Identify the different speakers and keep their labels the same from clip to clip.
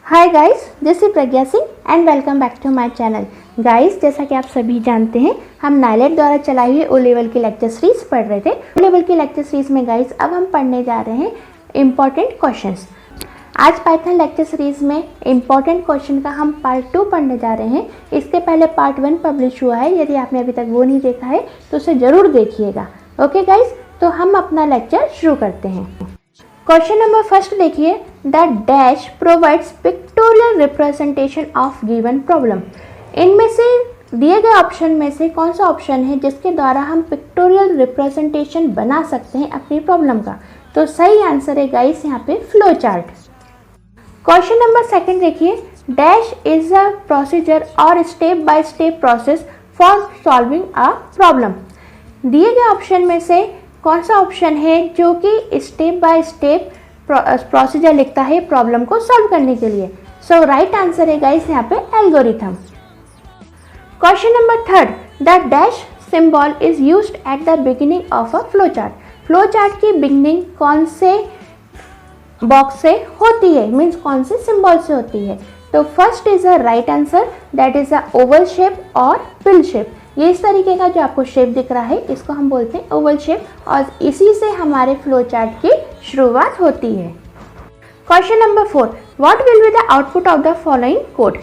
Speaker 1: Hi guys, this is Pragya Singh and welcome back to my channel. Guys, जैसा कि आप सभी जानते हैं, हम नाइलेट द्वारा चलाई हुई ओ लेवल की लेक्चर सीरीज पढ़ रहे थे। ओ लेवल की लेक्चर सीरीज में गाइस अब हम पढ़ने जा रहे हैं इम्पॉर्टेंट क्वेश्चंस। आज पाइथन लेक्चर सीरीज में इम्पॉर्टेंट क्वेश्चन का हम पार्ट 2 पढ़ने जा रहे हैं। इसके पहले पार्ट 1 पब्लिश हुआ है, यदि आपने अभी तक वो नहीं देखा है तो उसे ज़रूर देखिएगा। ओके गाइस, तो हम अपना लेक्चर शुरू करते हैं। क्वेश्चन नंबर फर्स्ट देखिए, the dash provides pictorial representation of given problem. इनमें से दिए गए ऑप्शन में से कौन सा ऑप्शन है जिसके द्वारा हम पिक्टोरियल रिप्रेजेंटेशन बना सकते हैं अपनी प्रॉब्लम का? तो सही आंसर है गाइस यहाँ पे flow chart. Question number second देखिए, डैश इज अ प्रोसीजर और step by step process for solving a problem. दिए गए ऑप्शन में से कौन सा ऑप्शन है जो कि स्टेप बाय स्टेप प्रोसीजर लिखता है प्रॉब्लम को सॉल्व करने के लिए? सो राइट आंसर है गाइस यहाँ पे algorithm. Question number third, the dash symbol is used at the beginning of a flow chart. Flow chart की बिगिनिंग कौन से बॉक्स से होती है, मीन्स कौन से सिंबल से होती है? तो first is a right answer, that is a Oval shape और पिल शेप। ये इस तरीके का जो आपको शेप दिख रहा है इसको हम बोलते हैं ओवल शेप, और इसी से हमारे फ्लो चार्ट की शुरुआत होती है। Question number 4, what will be the output of the following code.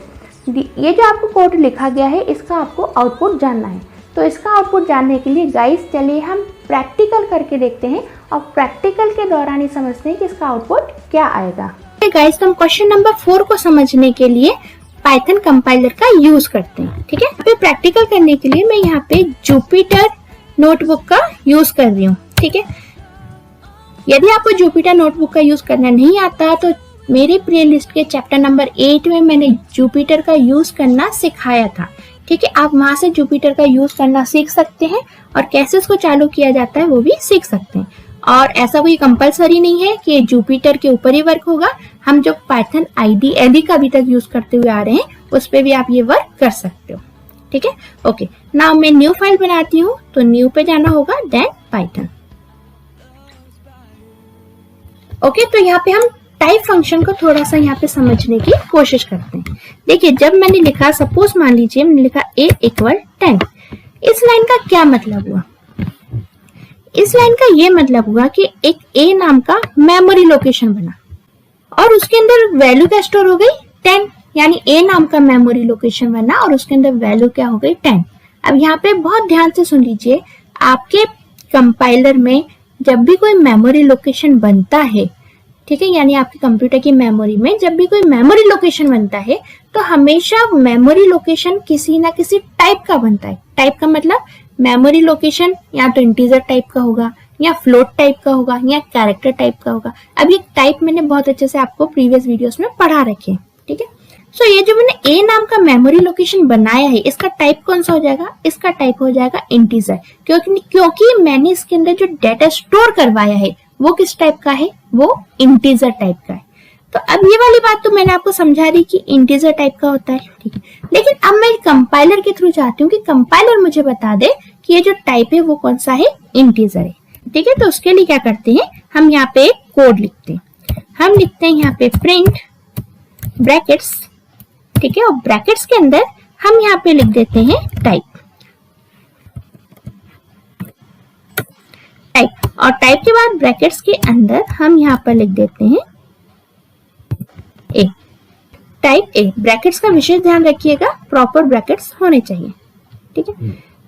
Speaker 1: ये जो आपको कोड लिखा गया है इसका आपको आउटपुट जानना है। तो इसका आउटपुट जानने के लिए गाइस चलिए हम प्रैक्टिकल करके देखते हैं और प्रैक्टिकल के दौरान ही समझते हैं कि इसका आउटपुट क्या आएगा। गाइस, हम क्वेश्चन नंबर 4 को समझने के लिए पाइथन कंपाइलर का यूज करते हैं। ठीक है, अभी प्रैक्टिकल करने के लिए मैं यहाँ पे जुपिटर नोटबुक का यूज कर रही हूँ। ठीक है, यदि आपको जुपिटर नोटबुक का यूज करना नहीं आता तो मेरे प्लेलिस्ट के चैप्टर नंबर 8 में मैंने जुपिटर का यूज करना सिखाया था। ठीक है, आप वहां से जुपिटर का यूज करना सीख सकते हैं और कैसे उसको चालू किया जाता है वो भी सीख सकते हैं। और ऐसा कोई कंपलसरी नहीं है कि जुपिटर के ऊपर ही वर्क होगा। हम जो पाइथन IDE का अभी तक यूज करते हुए आ रहे हैं उस पे भी आप ये वर्क कर सकते हो। ठीक है, ओके। नाउ मैं न्यू फाइल बनाती हूँ, तो न्यू पे जाना होगा, देन पाइथन। ओके, तो यहाँ पे हम टाइप फंक्शन को थोड़ा सा यहाँ पे समझने की कोशिश करते हैं। देखिए, जब मैंने लिखा, सपोज मान लीजिए मैंने लिखा a = 10, इस लाइन का क्या मतलब हुआ? इस लाइन का ये मतलब हुआ कि एक a नाम का मेमोरी लोकेशन बना और उसके अंदर वैल्यू क्या स्टोर हो गई? 10। यानी a नाम का मेमोरी लोकेशन बना और उसके अंदर वैल्यू क्या हो गई? 10। अब यहाँ पे बहुत ध्यान से सुन लीजिए, आपके कंपाइलर में जब भी कोई मेमोरी लोकेशन बनता है, ठीक है, यानी आपके कंप्यूटर की मेमोरी में जब भी कोई मेमोरी लोकेशन बनता है तो हमेशा मेमोरी लोकेशन किसी ना किसी टाइप का बनता है। टाइप का मतलब मेमोरी लोकेशन या तो इंटीजर टाइप का होगा या फ्लोट टाइप का होगा या कैरेक्टर टाइप का होगा। अब ये टाइप मैंने बहुत अच्छे से आपको प्रीवियस वीडियोस में पढ़ा रखे हैं। ठीक है, सो ये जो मैंने a नाम का मेमोरी लोकेशन बनाया है इसका टाइप कौन सा हो जाएगा? इसका टाइप हो जाएगा इंटीजर, क्योंकि मैंने इसके अंदर जो डाटा स्टोर करवाया है वो किस टाइप का है? वो इंटीजर टाइप का है। तो अब ये वाली बात तो मैंने आपको समझा दी कि इंटीजर टाइप का होता है। ठीक है, लेकिन अब मैं कंपाइलर के थ्रू चाहती हूँ कि कंपाइलर मुझे बता दे कि ये जो टाइप है वो कौन सा है? इंटीजर है। ठीक है, तो उसके लिए क्या करते हैं, हम यहाँ पे एक कोड लिखते हैं। हम लिखते हैं यहाँ पे प्रिंट ब्रैकेट्स। ठीक है, और ब्रैकेट्स के अंदर हम यहाँ पे लिख देते हैं टाइप। और टाइप के बाद ब्रैकेट्स के अंदर हम यहाँ पर लिख देते हैं ए। Type A. ब्रैकेट्स का विशेष ध्यान रखिएगा, प्रॉपर ब्रैकेट्स होने चाहिए। ठीक है,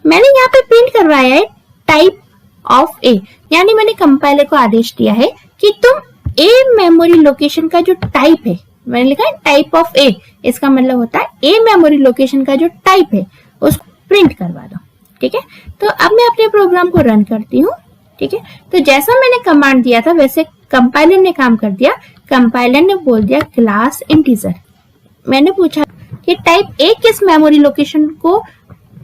Speaker 1: मैंने यहाँ पे प्रिंट करवाया है टाइप ऑफ ए, यानी मैंने कंपाइलर को आदेश दिया है कि तुम ए मेमोरी लोकेशन का जो टाइप है, मैंने लिखा है टाइप ऑफ ए, इसका मतलब होता है ए मेमोरी लोकेशन का जो टाइप है उसको प्रिंट करवा दो। ठीक है, तो अब मैं अपने प्रोग्राम को रन करती हूँ। ठीक है, तो जैसा मैंने कमांड दिया था वैसे कंपाइलर ने काम कर दिया। कंपाइलर ने बोल दिया क्लास इंटीजर। मैंने पूछा कि टाइप ए किस मेमोरी लोकेशन को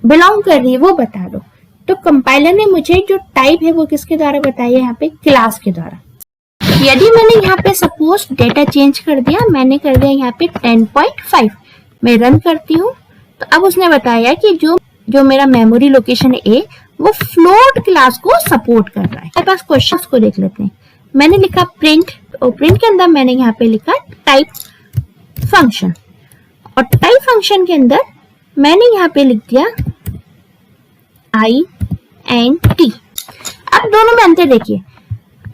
Speaker 1: बिलोंग कर रही है वो बता दो, तो कंपाइलर ने मुझे जो टाइप है वो किसके द्वारा बताया? यहाँ पे क्लास के द्वारा। यदि मैंने यहाँ पे सपोज डेटा चेंज कर दिया, मैंने कर दिया यहाँ पे 10.5, मैं रन करती हूँ तो अब उसने बताया कि जो मेरा मेमोरी लोकेशन है ए वो फ्लोट क्लास को सपोर्ट कर रहा है। मेरे पास क्वेश्चंस को देख लेते हैं। मैंने लिखा प्रिंट, और प्रिंट के अंदर मैंने यहाँ पे लिखा टाइप फंक्शन। और टाइप फंक्शन के अंदर मैंने यहाँ पे लिख दिया int। अब दोनों में अंतर देखिए,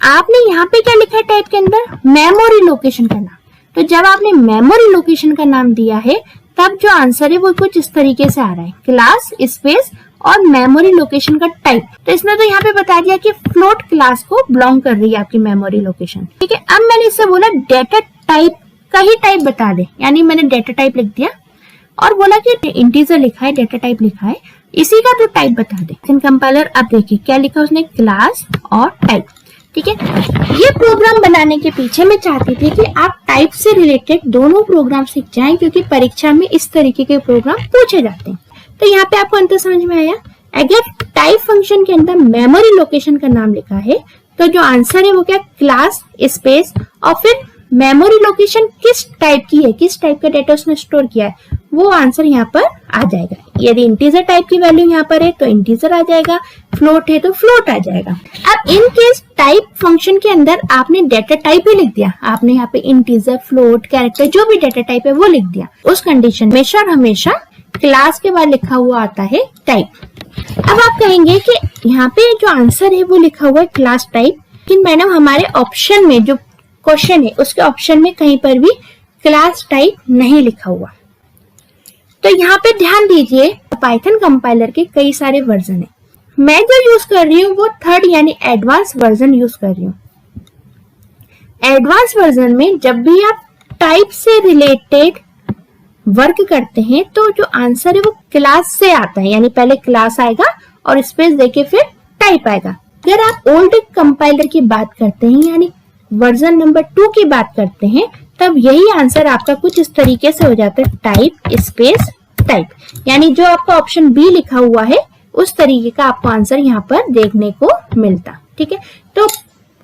Speaker 1: आपने यहाँ पे क्या लिखा है टाइप के अंदर, मेमोरी लोकेशन का नाम। तो जब आपने मेमोरी लोकेशन का नाम दिया है तब जो आंसर है वो कुछ इस तरीके से आ रहा है, क्लास स्पेस और मेमोरी लोकेशन का टाइप। तो इसने तो यहाँ पे बता दिया कि फ्लोट क्लास को बिलोंग कर रही है आपकी मेमोरी लोकेशन। ठीक है, अब मैंने इससे बोला डेटा टाइप का ही टाइप बता दे, यानी मैंने डेटा टाइप लिख दिया और बोला कि इंटीजर लिखा है, डेटा टाइप लिखा है, इसी का तो टाइप बता दे। कंपाइलर अब देखिए क्या लिखा उसने, क्लास और टाइप। ठीक है, ये प्रोग्राम बनाने के पीछे मैं चाहती थी कि आप टाइप से रिलेटेड दोनों प्रोग्राम सीख जाएं, क्योंकि परीक्षा में इस तरीके के प्रोग्राम पूछे जाते हैं। तो यहाँ पे आपको अंतर समझ में आया। अगर टाइप फंक्शन के अंदर मेमोरी लोकेशन का नाम लिखा है तो जो आंसर है वो क्या, क्लास स्पेस और फिर मेमोरी लोकेशन किस टाइप की है, किस टाइप का डेटा उसने स्टोर किया है, वो आंसर यहाँ पर आ जाएगा। यदि इंटीजर टाइप की वैल्यू यहाँ पर है तो इंटीजर आ जाएगा, फ्लोट है तो फ्लोट आ जाएगा। अब इन केस टाइप फंक्शन के अंदर आपने डेटा टाइप ही लिख दिया, आपने यहाँ पे इंटीजर, फ्लोट, कैरेक्टर जो भी डेटा टाइप है वो लिख दिया, उस कंडीशन में हमेशा क्लास के बाद लिखा हुआ आता है टाइप। अब आप कहेंगे कि यहाँ पे जो आंसर है वो लिखा हुआ है क्लास टाइप, लेकिन मैडम हमारे ऑप्शन में जो क्वेश्चन है उसके ऑप्शन में कहीं पर भी क्लास टाइप नहीं लिखा हुआ। तो यहाँ पे ध्यान दीजिए, पाइथन कंपाइलर के कई सारे वर्जन है, मैं जो यूज कर रही हूँ वो 3rd यानी एडवांस वर्जन यूज कर रही हूँ। एडवांस वर्जन में जब भी आप टाइप से रिलेटेड वर्क करते हैं तो जो आंसर है वो क्लास से आता है, यानी पहले क्लास आएगा और स्पेस देके फिर टाइप आएगा। अगर आप ओल्ड कंपाइलर की बात करते हैं यानी वर्जन नंबर 2 की बात करते हैं, तब यही आंसर आपका कुछ इस तरीके से हो जाता है, टाइप स्पेस टाइप, यानी जो आपका ऑप्शन बी लिखा हुआ है उस तरीके का आपको आंसर यहाँ पर देखने को मिलता। ठीक है, तो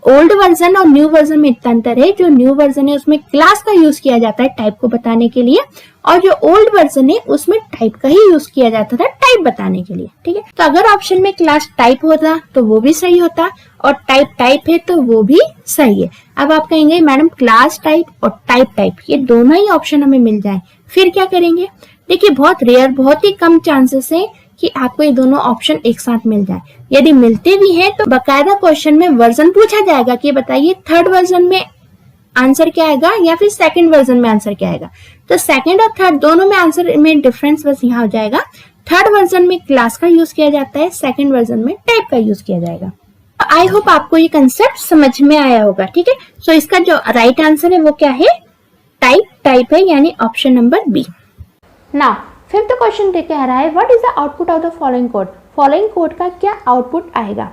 Speaker 1: ओल्ड वर्जन और न्यू वर्जन में इतना अंतर है, जो न्यू वर्जन है उसमें क्लास का यूज किया जाता है टाइप को बताने के लिए, और जो ओल्ड वर्जन है उसमें टाइप का ही यूज किया जाता था टाइप बताने के लिए। ठीक है, तो अगर ऑप्शन में क्लास टाइप होता तो वो भी सही होता और टाइप टाइप है तो वो भी सही है। अब आप कहेंगे मैडम क्लास टाइप और टाइप टाइप ये दोनों ही ऑप्शन हमें मिल जाए, फिर क्या करेंगे? देखिए बहुत रेयर, बहुत ही कम चांसेस है कि आपको ये दोनों ऑप्शन एक साथ मिल जाए। यदि मिलते भी हैं तो बकायदा क्वेश्चन में वर्जन पूछा जाएगा कि बताइए 3rd वर्जन में आंसर क्या आएगा या फिर 2nd वर्जन में आंसर क्या आएगा। तो 2nd और 3rd दोनों में आंसर में डिफरेंस बस यहाँ हो जाएगा, 3rd वर्जन में क्लास का यूज किया जाता है, 2nd वर्जन में टाइप का यूज किया जाएगा। आई होप आपको ये कंसेप्ट समझ में आया होगा। ठीक है, सो इसका जो राइट आंसर है वो क्या है, टाइप है, यानी option number B. Now 5th question कह रहा है what is the output of the following code. Following code का क्या आउटपुट आएगा।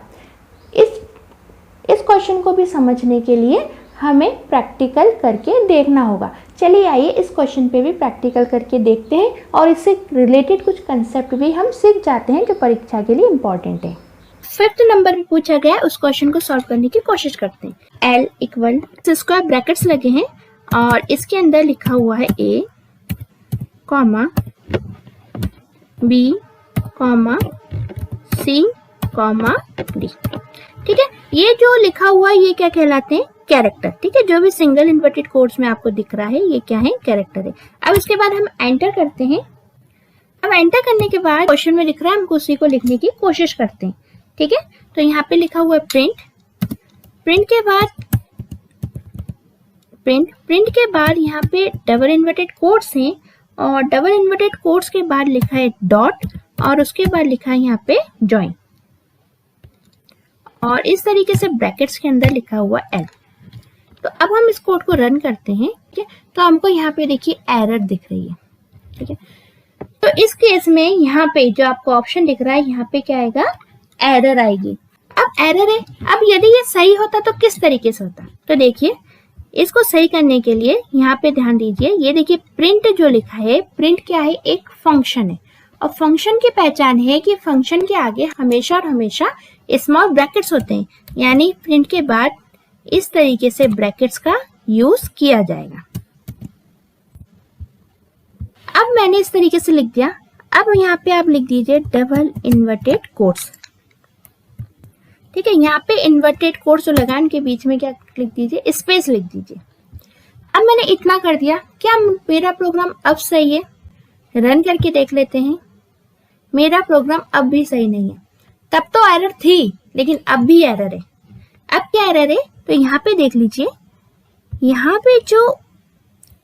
Speaker 1: इस क्वेश्चन को भी समझने के लिए हमें प्रैक्टिकल करके देखना होगा। चलिए आइए इस क्वेश्चन पे भी प्रैक्टिकल करके देखते हैं और इससे रिलेटेड कुछ कंसेप्ट भी हम सीख जाते हैं जो परीक्षा के लिए इम्पोर्टेंट है। 5th नंबर पे पूछा गया उस क्वेश्चन को सॉल्व करने की कोशिश करते हैं। L इक्वल स्क्वायर ब्रैकेट्स लगे हैं और इसके अंदर लिखा हुआ है A comma B comma C comma D। ठीक है, ये जो लिखा हुआ है ये क्या कहलाते हैं, कैरेक्टर। ठीक है, जो भी सिंगल इन्वर्टेड कोट्स में आपको दिख रहा है ये क्या है, कैरेक्टर है। अब इसके बाद हम एंटर करते हैं। अब एंटर करने के बाद क्वेश्चन में लिख रहा है, हमको उसी को लिखने की कोशिश करते हैं। ठीक है, तो यहाँ पे लिखा हुआ है प्रिंट के बाद यहाँ पे डबल इन्वर्टेड कोट्स हैं और डबल इन्वर्टेड कोट्स के बाद लिखा है डॉट और उसके बाद लिखा है यहाँ पे जॉइन और इस तरीके से ब्रैकेट्स के अंदर लिखा हुआ L। तो अब हम इस कोड को रन करते हैं। ठीक है, तो हमको यहाँ पे देखिए एरर दिख रही है। ठीक है, तो इस केस में यहाँ पे जो आपको ऑप्शन दिख रहा है यहाँ पे क्या आएगा, एरर आएगी। अब एरर है, अब यदि ये सही होता तो किस तरीके से होता, तो देखिए इसको सही करने के लिए यहाँ पे ध्यान दीजिए। ये देखिए प्रिंट जो लिखा है, प्रिंट क्या है, एक फंक्शन है और फंक्शन की पहचान है कि फंक्शन के आगे हमेशा और हमेशा स्मॉल ब्रैकेट्स होते हैं, यानी प्रिंट के बाद इस तरीके से ब्रैकेट्स का यूज किया जाएगा। अब मैंने इस तरीके से लिख दिया। अब यहाँ पे आप लिख दीजिए डबल इन्वर्टेड कोट्स। ठीक है, यहाँ पे इन्वर्टेड कोट्स जो लगान के बीच में क्या लिख दीजिए, स्पेस लिख दीजिए। अब मैंने इतना कर दिया, क्या मेरा प्रोग्राम अब सही है? रन करके देख लेते हैं। मेरा प्रोग्राम अब भी सही नहीं है। तब तो एरर थी, लेकिन अब भी एरर है। अब क्या एरर है? तो यहाँ पे देख लीजिए, यहाँ पे जो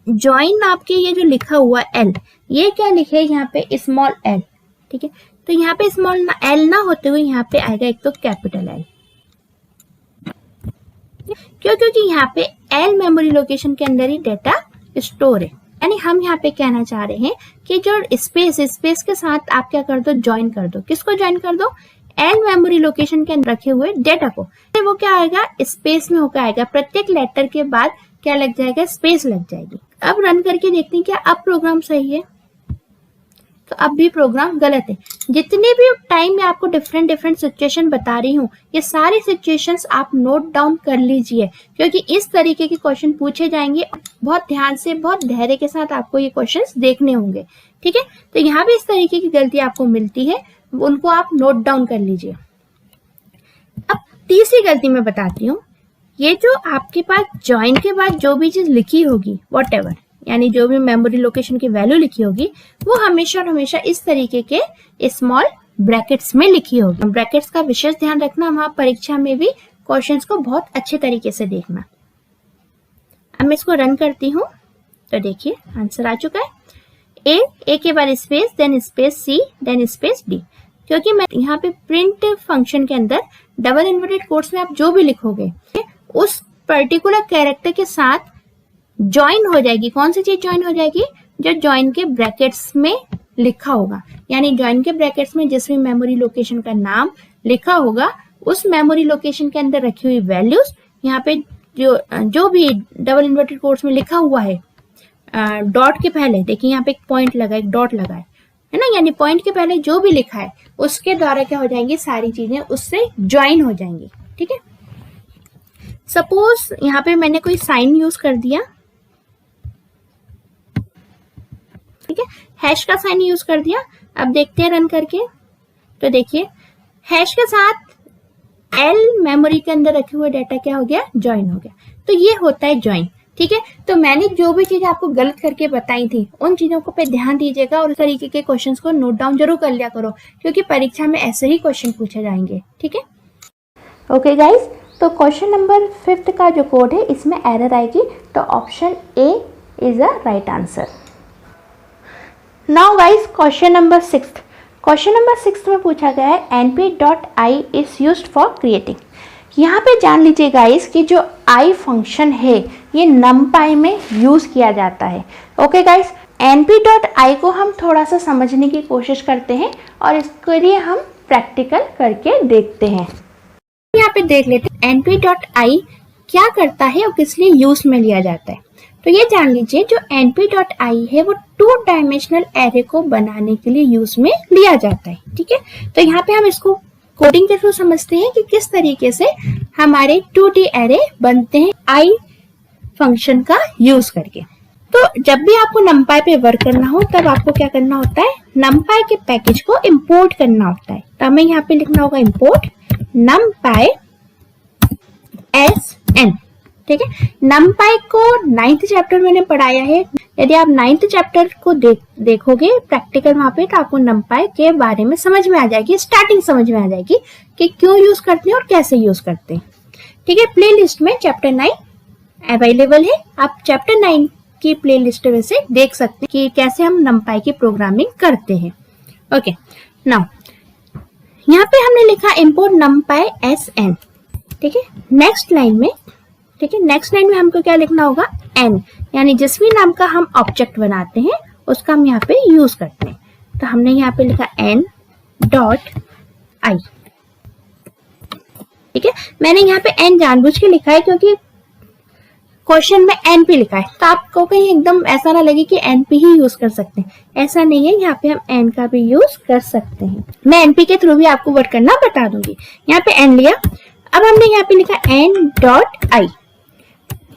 Speaker 1: ज्वाइन आपके ये जो लिखा हुआ एल, ये क्या लिखे यहाँ पे? Small L. ठीक है, तो यहाँ पे स्मॉल एल ना होते हुए यहाँ पे आएगा एक तो कैपिटल एल। क्यों? क्योंकि यहाँ पे एल मेमोरी लोकेशन के अंदर ही डेटा स्टोर है। यानी हम यहाँ पे कहना चाह रहे हैं कि जो स्पेस के साथ आप क्या कर दो? ज्वाइन कर दो। किसको ज्वाइन कर दो? एल मेमोरी लोकेशन के अंदर रखे हुए डेटा को। तो वो क्या आएगा? स्पेस में होकर आएगा। प्रत्येक लेटर के बाद क्या लग जाएगा? स्पेस लग जाएगी। अब रन करके देखते हैं क्या अब प्रोग्राम सही है? तो अब भी प्रोग्राम गलत है। जितने भी टाइम में आपको डिफरेंट सिचुएशन बता रही हूँ, ये सारी सिचुएशंस आप नोट डाउन कर लीजिए, क्योंकि इस तरीके के क्वेश्चन पूछे जाएंगे। बहुत ध्यान से, बहुत धैर्य के साथ आपको ये क्वेश्चंस देखने होंगे। ठीक है, तो यहाँ भी इस तरीके की गलती आपको मिलती है, उनको आप नोट डाउन कर लीजिए। अब तीसरी गलती मैं बताती हूँ। ये जो आपके पास ज्वाइन के बाद जो भी चीज लिखी होगी, व्हाटएवर, यानी जो भी मेमोरी लोकेशन की वैल्यू लिखी होगी, वो हमेशा और हमेशा इस तरीके के स्मॉल ब्रैकेट्स में लिखी होगी। ब्रैकेट्स का विशेष ध्यान रखना, वहां परीक्षा में भी क्वेश्चंस को बहुत अच्छे तरीके से देखना। अब मैं इसको रन करती हूँ, तो देखिए आंसर आ चुका है। ए के बाद स्पेस, देन स्पेस सी, देन स्पेस डी। क्योंकि मैं यहाँ पे प्रिंट फंक्शन के अंदर डबल इन्वर्टेड कोट्स में आप जो भी लिखोगे उस पर्टिकुलर कैरेक्टर के साथ ज्वाइन हो जाएगी। कौन सी चीज ज्वाइन हो जाएगी? जो ज्वाइन के ब्रैकेट्स में लिखा होगा। यानी ज्वाइन के ब्रैकेट्स में जिस भी मेमोरी लोकेशन का नाम लिखा होगा, उस मेमोरी लोकेशन के अंदर रखी हुई वैल्यूज यहाँ पे जो भी डबल इन्वर्टेड कोट्स में लिखा हुआ है, डॉट के पहले देखिए यहाँ पे एक पॉइंट लगा, एक डॉट लगा है ना, यानी पॉइंट के पहले जो भी लिखा है उसके द्वारा क्या हो जाएंगी? सारी चीजें उससे ज्वाइन हो जाएंगी। ठीक है, सपोज यहाँ पे मैंने कोई साइन यूज कर दिया, ठीक है, हैश का साइन यूज कर दिया। अब देखते हैं रन करके, तो देखिए हैश के साथ एल मेमोरी के अंदर रखे हुए डाटा क्या हो गया? ज्वाइन हो गया। तो ये होता है ज्वाइन। ठीक है, तो मैंने जो भी चीज आपको गलत करके बताई थी, उन चीजों को पे ध्यान दीजिएगा और उस तरीके के क्वेश्चंस को नोट डाउन जरूर कर लिया करो, क्योंकि परीक्षा में ऐसे ही क्वेश्चन पूछे जाएंगे। ठीक है, ओके गाइस, तो क्वेश्चन नंबर 5 का जो कोड है इसमें एरर आएगी, तो option A is a right answer. Now guys, question number 6। Question number 6 में पूछा गया है np.i is used for creating. यहाँ पे जान लीजिए गाइस कि जो i फंक्शन है ये numpy में यूज किया जाता है। ओके गाइस, np.i को हम थोड़ा सा समझने की कोशिश करते हैं और इसके लिए हम प्रैक्टिकल करके देखते हैं। यहाँ पे देख लेते हैं np.i क्या करता है और किस लिए यूज में लिया जाता है। तो ये जान लीजिए, जो np.i है वो 2 डायमेंशनल एरे को बनाने के लिए यूज में लिया जाता है। ठीक है, तो यहाँ पे हम इसको कोडिंग के थ्रू समझते हैं कि किस तरीके से हमारे 2D एरे बनते हैं i फंक्शन का यूज करके। तो जब भी आपको numpy पे वर्क करना हो, तब आपको क्या करना होता है? numpy के पैकेज को इंपोर्ट करना होता है। तो हमें यहाँ पे लिखना होगा इंपोर्ट numpy sn। ठीक है, numpy को 9th चैप्टर मैंने पढ़ाया है। यदि आप 9th चैप्टर को देखोगे प्रैक्टिकल वहां पे, तो आपको numpy के बारे में समझ में आ जाएगी, स्टार्टिंग समझ में आ जाएगी कि क्यों यूज करते हैं और कैसे यूज करते हैं। ठीक है, प्ले लिस्ट में चैप्टर 9 अवेलेबल है, आप चैप्टर 9 की प्ले लिस्ट में से देख सकते हैं कि कैसे हम numpy की प्रोग्रामिंग करते हैं। ओके, नाउ यहाँ पे हमने लिखा import numpy sn। ठीक है, नेक्स्ट लाइन में, ठीक है, नेक्स्ट लाइन में हमको क्या लिखना होगा? n, यानी जिस भी नाम का हम ऑब्जेक्ट बनाते हैं उसका हम यहाँ पे यूज करते हैं। तो हमने यहाँ पे लिखा n.i। ठीक है, मैंने यहाँ पे n जानबूझ के लिखा है क्योंकि क्वेश्चन में NP लिखा है, तो आपको कहीं एकदम ऐसा ना लगे कि NP ही यूज कर सकते हैं, ऐसा नहीं है। यहाँ पे हम n का भी यूज कर सकते हैं। मैं NP के थ्रू भी आपको वर्क करना बता दूंगी। यहाँ पे n लिया, अब हमने यहाँ पे लिखा n.i।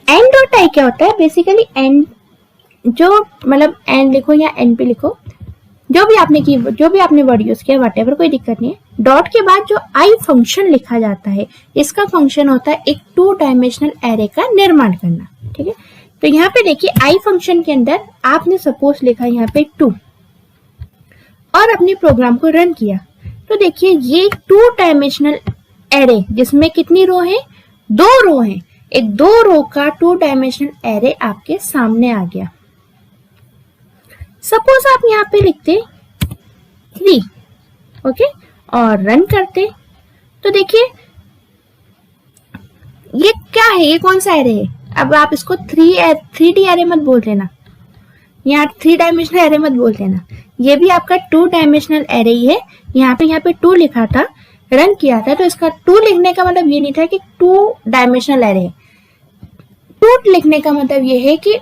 Speaker 1: n.i क्या होता है? बेसिकली n, जो मतलब n लिखो या NP लिखो, जो भी आपने वर्ड यूज किया, व्हाटएवर, कोई दिक्कत नहीं है। डॉट के बाद जो i फंक्शन लिखा जाता है, इसका फंक्शन होता है एक 2 डायमेंशनल एरे का निर्माण करना। ठीक है, तो यहाँ पे देखिए आई फंक्शन के अंदर आपने सपोज लिखा यहाँ पे 2 और अपने प्रोग्राम को रन किया, तो देखिए ये 2 डायमेंशनल एरे जिसमें कितनी रो है, 2 रो है, एक 2 रो का 2 डायमेंशनल एरे आपके सामने आ गया। सपोज आप यहाँ पे लिखते 3, ओके, और रन करते, तो देखिए ये क्या है, ये कौन सा एरे है। अब आप इसको 3D एरे मत बोल देना, यहाँ 3 डायमेंशनल एरे मत बोल देना, ये भी आपका 2 डायमेंशनल एरे ही है। यहाँ पे 2 लिखा था, रन किया था, तो इसका 2 लिखने का मतलब ये नहीं था कि 2 डायमेंशनल एरे है। 2 लिखने का मतलब ये है कि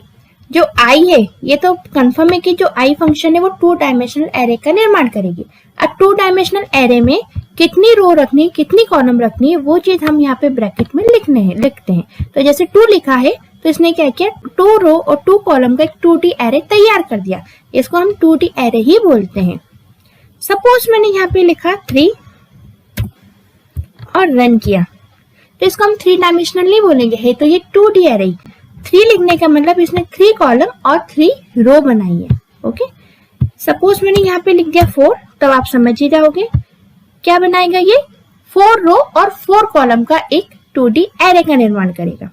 Speaker 1: जो आई है, ये तो कंफर्म है कि जो आई फंक्शन है वो 2 डायमेंशनल एरे का निर्माण करेगी। अब 2 डायमेंशनल एरे में कितनी रो रखनी है, कितनी कॉलम रखनी है, वो चीज हम यहाँ पे ब्रैकेट में लिखते हैं। तो जैसे 2 लिखा है तो इसने क्या किया, 2 रो और 2 कॉलम का एक 2D एरे तैयार कर दिया, इसको हम 2D एरे ही बोलते हैं। सपोज मैंने यहाँ पे लिखा 3 और रन किया, तो इसको हम 3 डायमेंशनल नहीं बोलेंगे, है तो ये 2D एरे। 3 लिखने का मतलब इसने 3 कॉलम और 3 रो बनाई है, ओके। सपोज मैंने यहाँ पे लिख दिया 4, तब आप समझ ही जाओगे क्या बनाएगा, ये 4 रो और 4 कॉलम का एक 2D एरे का निर्माण करेगा।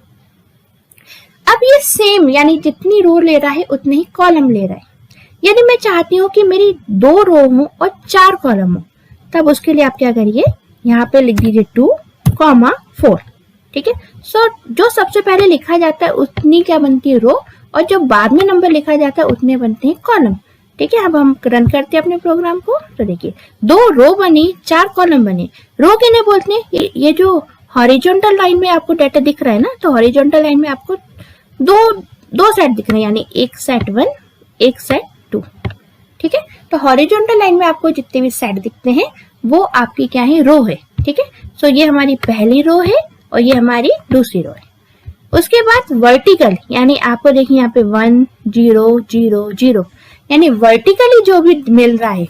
Speaker 1: अब ये सेम, यानी जितनी रो ले रहा है उतने ही कॉलम ले रहा है। यदि मैं चाहती हूँ कि मेरी 2 रो हो और 4 कॉलम हो, तब उसके लिए आप क्या करिए, यहाँ पे लिख दीजिए 2, 4, ठीक है। सो जो सबसे पहले लिखा जाता है उतनी क्या बनती है, रो, और जो बाद में नंबर लिखा जाता है उतने बनते हैं कॉलम, ठीक है। अब हम रन करते हैं अपने प्रोग्राम को, तो देखिए 2 रो बनी, 4 कॉलम बने। रो किन्हें बोलते हैं, ये जो हॉरिजॉन्टल लाइन में आपको डाटा दिख रहा है ना, तो हॉरिजॉन्टल लाइन में आपको दो सेट दिख रहे हैं, यानी एक सेट 1, एक सेट 2, ठीक है। तो हॉरिजॉन्टल लाइन में आपको जितने भी सेट दिखते हैं वो आपकी क्या है, रो है, ठीक है। सो ये हमारी पहली रो है और ये हमारी दूसरी रो है। उसके बाद वर्टिकल, यानी आपको देखिए यहाँ पे 1 0 0 0, यानी वर्टिकली जो भी मिल रहा है,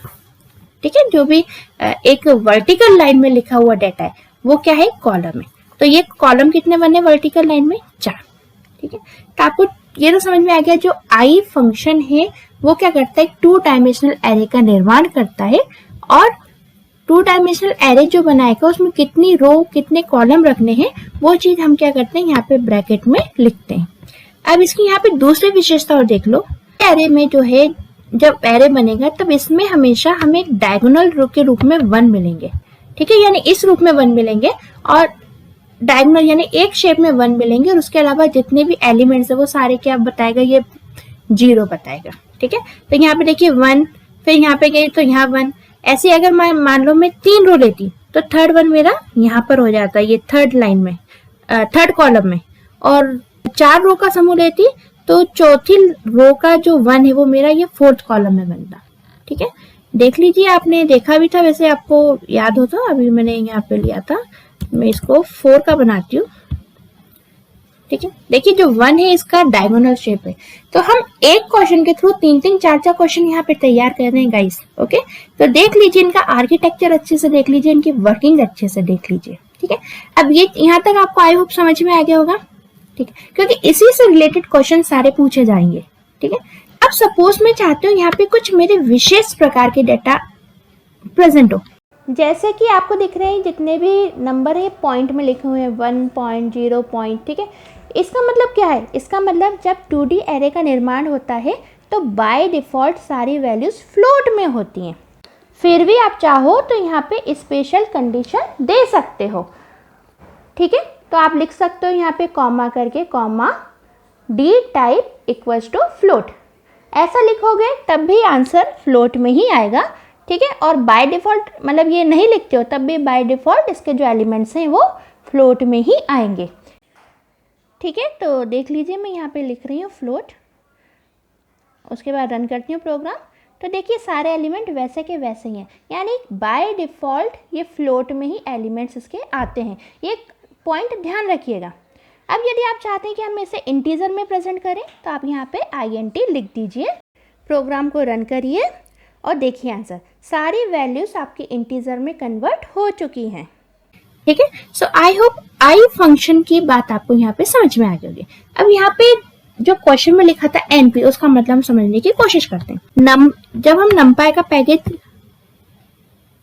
Speaker 1: ठीक है, जो भी एक वर्टिकल लाइन में लिखा हुआ डाटा है वो क्या है, कॉलम है। तो ये कॉलम कितने बने वर्टिकल लाइन में, 4, ठीक है। तो आपको ये तो समझ में आ गया, जो आई फंक्शन है वो क्या करता है, 2 डायमेंशनल एरे का निर्माण करता है, और 2 डायमेंशनल एरे जो बनाएगा उसमें कितनी रो कितने कॉलम रखने हैं वो चीज हम क्या करते हैं, यहाँ पे ब्रैकेट में लिखते हैं। अब इसकी यहाँ पे दूसरी विशेषता और देख लो, एरे में जो है, जब एरे बनेगा तब इसमें हमेशा हमें एक डायगोनल रो के रूप में 1 मिलेंगे, ठीक है, यानी इस रूप में 1 मिलेंगे, और डायगोनल यानी एक शेप में 1 मिलेंगे, और उसके अलावा जितने भी एलिमेंट्स है वो सारे क्या बताएगा, ये 0 बताएगा, ठीक है। तो यहाँ पे देखिए 1, फिर यहाँ पे गई तो यहाँ 1, ऐसे अगर मैं मान लो मैं 3 रो लेती तो थर्ड 1 मेरा यहाँ पर हो जाता है, ये थर्ड लाइन में, थर्ड कॉलम में, और 4 रो का समूह लेती तो चौथी रो का जो 1 है वो मेरा ये 4th कॉलम में बनता, ठीक है। देख लीजिए, आपने देखा भी था वैसे, आपको याद हो तो, अभी मैंने यहाँ पे लिया था, मैं इसको 4 का बनाती हूँ, ठीक है। देखिए जो 1 है इसका डायगोनल शेप है, तो हम एक क्वेश्चन के थ्रू 3-3 4-4 क्वेश्चन यहाँ पे तैयार कर रहे हैं गाइस, ओके। तो देख लीजिए, इनका आर्किटेक्चर अच्छे से देख लीजिए, इनकी वर्किंग अच्छे से देख लीजिए, ठीक है। अब ये यहाँ तक आपको आई होप समझ में आ गया होगा, ठीक है, क्योंकि इसी से रिलेटेड क्वेश्चन सारे पूछे जाएंगे, ठीक है। अब सपोज मैं चाहती हूँ यहाँ पे कुछ मेरे विशेष प्रकार के डेटा प्रेजेंट हो, जैसे कि आपको दिख रहे हैं जितने भी नंबर है पॉइंट में लिखे हुए हैं, 1 पॉइंट 0 पॉइंट, ठीक है। इसका मतलब क्या है, इसका मतलब जब 2D एरे का निर्माण होता है तो बाय डिफ़ॉल्ट सारी वैल्यूज फ्लोट में होती हैं। फिर भी आप चाहो तो यहाँ पे स्पेशल कंडीशन दे सकते हो, ठीक है। तो आप लिख सकते हो यहाँ पे कॉमा करके, comma D type equals to float, ऐसा लिखोगे तब भी आंसर फ्लोट में ही आएगा, ठीक है। और बाय डिफ़ॉल्ट मतलब ये नहीं लिखते हो तब भी बाय डिफ़ॉल्ट इसके जो एलिमेंट्स हैं वो फ्लोट में ही आएंगे, ठीक है। तो देख लीजिए, मैं यहाँ पे लिख रही हूँ फ्लोट, उसके बाद रन करती हूँ प्रोग्राम, तो देखिए सारे एलिमेंट वैसे के वैसे ही हैं, यानी बाय डिफ़ॉल्ट ये फ्लोट में ही एलिमेंट्स इसके आते हैं, ये पॉइंट ध्यान रखिएगा। अब यदि आप चाहते हैं कि हम इसे इंटीजर में प्रेजेंट करें तो आप यहाँ पे INT लिख दीजिए, प्रोग्राम को रन करिए और देखिए आंसर, सारी वैल्यूज आपके इंटीजर में कन्वर्ट हो चुकी हैं, ठीक है। सो आई होप आई फंक्शन की बात आपको यहाँ पे समझ में आ गई होगी। अब यहाँ पे जो क्वेश्चन में लिखा था NP, उसका मतलब हम समझने की कोशिश करते हैं। जब हम numpy का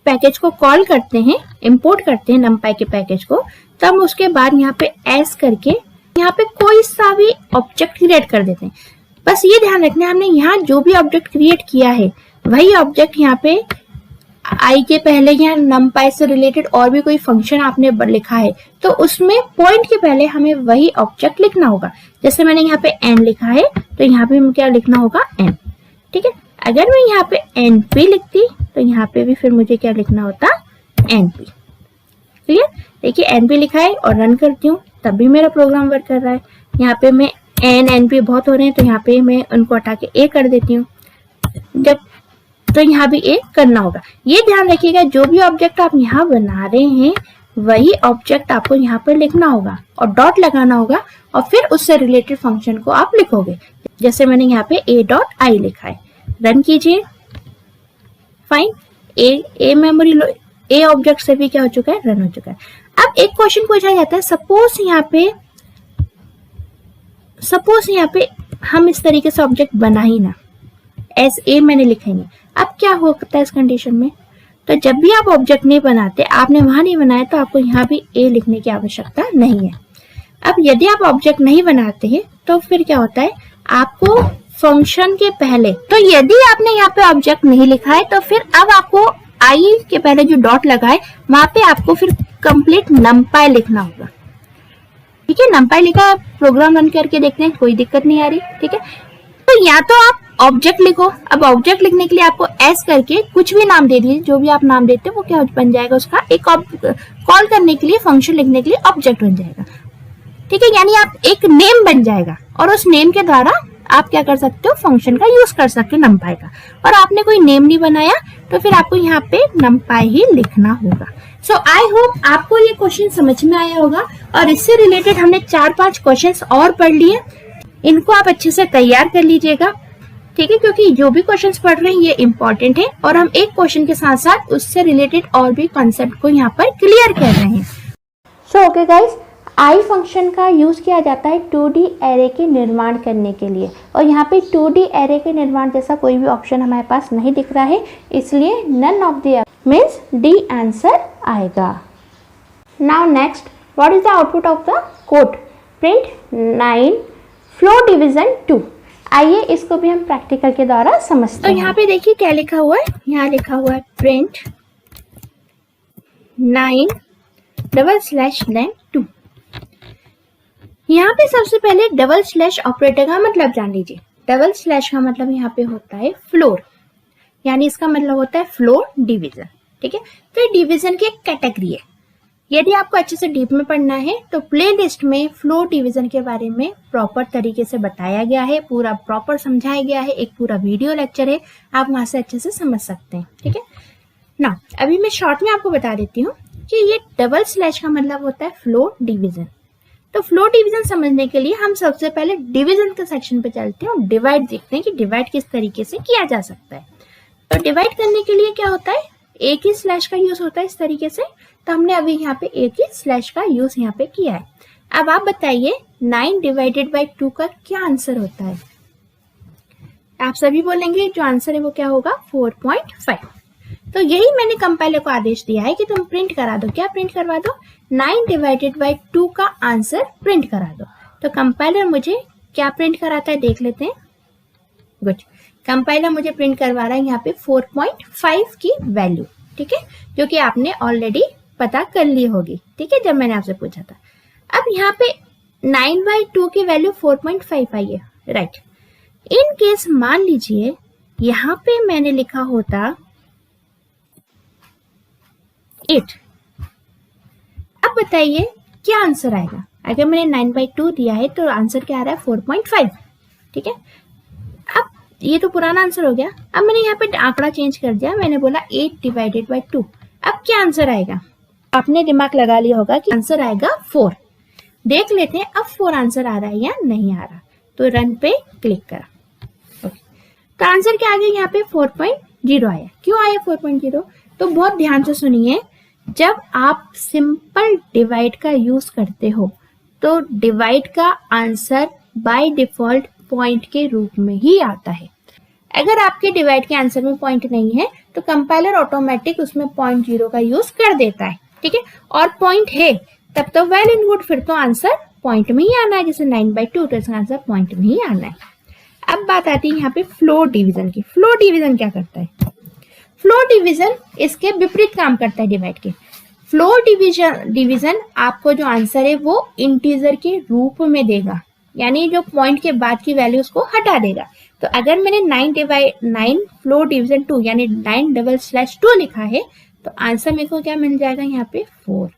Speaker 1: पैकेज को कॉल करते हैं, इंपोर्ट करते हैं numpy के पैकेज को, तब उसके बाद यहाँ पे एस करके यहाँ पे कोई सा भी ऑब्जेक्ट क्रिएट कर देते हैं। बस ये ध्यान रखना है, हमने यहाँ जो भी ऑब्जेक्ट क्रिएट किया है वही ऑब्जेक्ट यहाँ पे आई के पहले या numpy से रिलेटेड और भी कोई फंक्शन आपने लिखा है तो उसमें पॉइंट के पहले हमें वही ऑब्जेक्ट लिखना होगा। जैसे मैंने यहाँ पे n लिखा है तो यहाँ पे क्या लिखना होगा, n। ठीक है, अगर मैं यहाँ पे np लिखती तो यहाँ पे भी फिर मुझे क्या लिखना होता, np। क्लियर? देखिए np लिखा है और रन करती हूँ तब भी मेरा प्रोग्राम वर्क कर रहा है। यहाँ पे मैं np बहुत हो रहे हैं तो यहाँ पे मैं उनको हटा के a कर देती हूँ, जब तो यहाँ भी a करना होगा। ये ध्यान रखिएगा, जो भी ऑब्जेक्ट आप यहाँ बना रहे हैं वही ऑब्जेक्ट आपको यहाँ पर लिखना होगा और डॉट लगाना होगा और फिर उससे रिलेटेड फंक्शन को आप लिखोगे। जैसे मैंने यहाँ पे a.i लिखा है, रन कीजिए, fine, a memory a object से भी क्या हो चुका है, रन हो चुका है। अब एक क्वेश्चन पूछा जाता है, सपोज यहाँ पे हम इस तरीके से ऑब्जेक्ट बना ही ना, एस ए मैंने लिखेंगे, अब क्या होता है इस कंडीशन में, तो जब भी आप ऑब्जेक्ट नहीं बनाते, आपने वहां नहीं बनाया तो आपको यहाँ भी ए लिखने की आवश्यकता नहीं है। अब यदि आप ऑब्जेक्ट नहीं बनाते हैं तो फिर क्या होता है, आपको फंक्शन के पहले, तो यदि आपने यहाँ पे ऑब्जेक्ट नहीं लिखा है तो फिर अब आपको आई के पहले जो डॉट लगा है वहां पे आपको फिर कंप्लीट numpy लिखना होगा। ठीक है, numpy लिखा है, प्रोग्राम रन करके देखते हैं, कोई दिक्कत नहीं आ रही। ठीक है, तो या तो आप ऑब्जेक्ट लिखो, अब ऑब्जेक्ट लिखने के लिए आपको एस करके कुछ भी नाम दे दीजिए, जो भी आप नाम देते हैं वो क्या बन जाएगा, उसका एक कॉल करने के लिए, फंक्शन लिखने के लिए ऑब्जेक्ट बन जाएगा। ठीक है, यानी आप एक नेम बन जाएगा और उस नेम के द्वारा आप क्या कर सकते हो, फंक्शन का यूज कर सकते हो numpy का। और आपने कोई नेम नहीं बनाया तो फिर आपको यहाँ पे numpy ही लिखना होगा। सो आई होप आपको ये क्वेश्चन समझ में आया होगा और इससे रिलेटेड हमने 4-5 क्वेश्चंस और पढ़ लिए, इनको आप अच्छे से तैयार कर लीजिएगा। ठीक है, क्योंकि जो भी क्वेश्चंस पढ़ रहे हैं ये इंपॉर्टेंट है और हम एक क्वेश्चन के साथ साथ उससे रिलेटेड और भी कॉन्सेप्ट को यहाँ पर क्लियर कर रहे हैं। So okay guys, I function का यूज किया जाता है 2D एरे के निर्माण करने के लिए और यहाँ पे 2D एरे के निर्माण जैसा कोई भी ऑप्शन हमारे पास नहीं दिख रहा है, इसलिए none of the means D answer आएगा। Now next, what is the output of the code, print 9 floor division 2। आइए इसको भी हम प्रैक्टिकल के द्वारा समझते हैं। तो यहाँ पे देखिए क्या लिखा हुआ है, यहाँ लिखा हुआ है प्रिंट 9/2। यहाँ पे सबसे पहले डबल स्लैश ऑपरेटर का मतलब जान लीजिए। डबल स्लैश का मतलब यहाँ पे होता है फ्लोर, यानी इसका मतलब होता है फ्लोर डिवीजन। ठीक है, तो ये डिवीजन की एक कैटेगरी है। यदि आपको अच्छे से डीप में पढ़ना है तो प्लेलिस्ट में फ्लोर डिवीजन के बारे में प्रॉपर तरीके से बताया गया है, पूरा प्रॉपर समझाया गया है, एक पूरा वीडियो लेक्चर है, आप वहां से अच्छे से समझ सकते हैं। ठीक है ना, अभी मैं शॉर्ट में आपको बता देती हूँ कि ये डबल स्लैश का मतलब होता है फ्लोर डिवीजन। तो फ्लोर डिवीजन समझने के लिए हम सबसे पहले डिवीजन के सेक्शन पे चलते हैं और डिवाइड देखते हैं कि डिवाइड किस तरीके से किया जा सकता है। तो डिवाइड करने के लिए क्या होता है, एक ही स्लैश का यूज होता है इस तरीके से, तो हमने अभी यहाँ पे एक ही स्लैश का यूज यहाँ पे किया है। अब आप बताइए 9/2 का क्या आंसर होता है, आप सभी बोलेंगे जो आंसर है वो क्या होगा, 4.5। तो यही मैंने कंपाइलर को आदेश दिया है कि तुम प्रिंट करा दो, क्या प्रिंट करवा दो, 9/2 का आंसर प्रिंट करा दो। तो कंपाइलर मुझे क्या प्रिंट कराता है देख लेते हैं। गुड, कंपाइलर मुझे प्रिंट करवा रहा है यहाँ पे 4.5 की वैल्यू। ठीक है, जो कि आपने ऑलरेडी पता कर ली होगी। ठीक है, जब मैंने आपसे पूछा था। अब यहाँ पे 9/2 की वैल्यू 4.5 आई है, राइट। इन केस मान लीजिए यहाँ पे मैंने लिखा होता 8, अब बताइए क्या आंसर आएगा। अगर मैंने 9/2 दिया है तो आंसर क्या आ रहा है, 4.5। ठीक है, अब ये तो पुराना आंसर हो गया। अब मैंने यहाँ पे आंकड़ा चेंज कर दिया, मैंने बोला 8/2। अब क्या आंसर आएगा, आपने दिमाग लगा लिया होगा कि आंसर आएगा 4। देख लेते हैं अब 4 आंसर आ रहा है या नहीं आ रहा। तो रन पे क्लिक करा, ओके। तो आंसर क्या आ गया, यहाँ पे 4.0 आया। क्यों आया 4.0, तो बहुत ध्यान से सुनिए। जब आप सिंपल डिवाइड का यूज करते हो तो डिवाइड का आंसर बाय डिफॉल्ट पॉइंट के रूप में ही आता है। अगर आपके डिवाइड के आंसर में पॉइंट नहीं है तो कंपाइलर ऑटोमेटिक उसमें 0.0 का यूज कर देता है, ठीक है। और पॉइंट है तब तो वेल एंड गुड, फिर तो आंसर पॉइंट में ही आना है, जैसे 9/2 तो इसका आंसर पॉइंट में ही आना है। अब बात आती है यहाँ पे फ्लोट डिवीजन की। फ्लोट डिवीजन क्या करता है? फ्लोट डिवीजन इसके विपरीत काम करता है डिवाइड के। फ्लोट डिवीजन आपको जो आंसर है वो इंटीजर के रूप में देगा, यानी जो पॉइंट के बाद की वैल्यू उसको हटा देगा। तो अगर मैंने 9 फ्लोट डिवीजन 2 यानी 9/2 लिखा है तो आंसर मेरे को क्या मिल जाएगा यहाँ पे 4।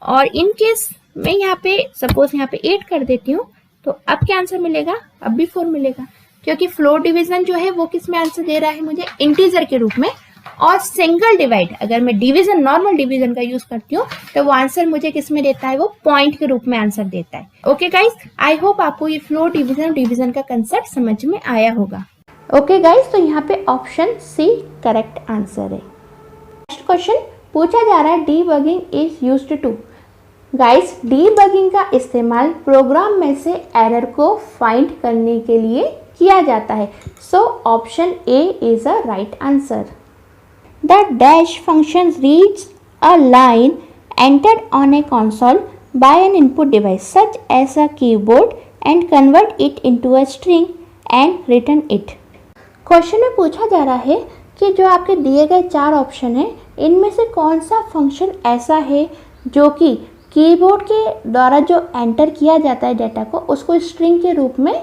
Speaker 1: और इन केस मैं यहाँ पे सपोज यहाँ पे 8 कर देती हूँ तो अब क्या आंसर मिलेगा? अब भी 4 मिलेगा, क्योंकि फ्लोट डिवीजन जो है वो किस में आंसर दे रहा है मुझे? इंटीजर के रूप में। और सिंगल डिवाइड अगर मैं डिवीजन नॉर्मल डिवीजन का यूज करती हूँ तो वो आंसर मुझे किस में देता है? वो पॉइंट के रूप में आंसर देता है। ओके गाइस, आई होप आपको ये फ्लोट डिवीजन का कंसेप्ट समझ में आया होगा। ओके गाइस, तो यहाँ पे ऑप्शन सी करेक्ट आंसर है। नेक्स्ट क्वेश्चन पूछा जा रहा है debugging is used to. Guys, debugging का इस्तेमाल प्रोग्राम में से एरर को फाइंड करने के लिए किया जाता है। So option A is a right answer. The dash function reads a line entered on a console by an input device such as a keyboard and convert it into a string and return it। Question में पूछा जा रहा है कि जो आपके दिए गए 4 ऑप्शन हैं इनमें से कौन सा फंक्शन ऐसा है जो कि कीबोर्ड के द्वारा जो एंटर किया जाता है डेटा को उसको स्ट्रिंग के रूप में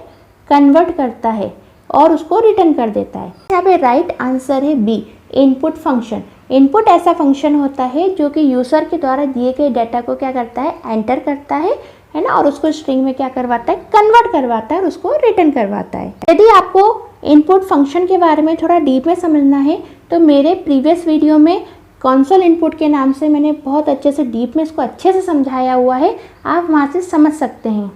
Speaker 1: कन्वर्ट करता है और उसको रिटर्न कर देता है। यहाँ पे राइट आंसर है बी, इनपुट फंक्शन। इनपुट ऐसा फंक्शन होता है जो कि यूज़र के द्वारा दिए गए डाटा को क्या करता है? एंटर करता है ना, और उसको स्ट्रिंग में क्या करवाता है? कन्वर्ट करवाता है और उसको रिटर्न करवाता है। यदि आपको इनपुट फंक्शन के बारे में थोड़ा डीप में समझना है तो मेरे प्रीवियस वीडियो में कंसोल इनपुट के नाम से मैंने बहुत अच्छे से डीप में इसको अच्छे से समझाया हुआ है, आप वहाँ से समझ सकते हैं।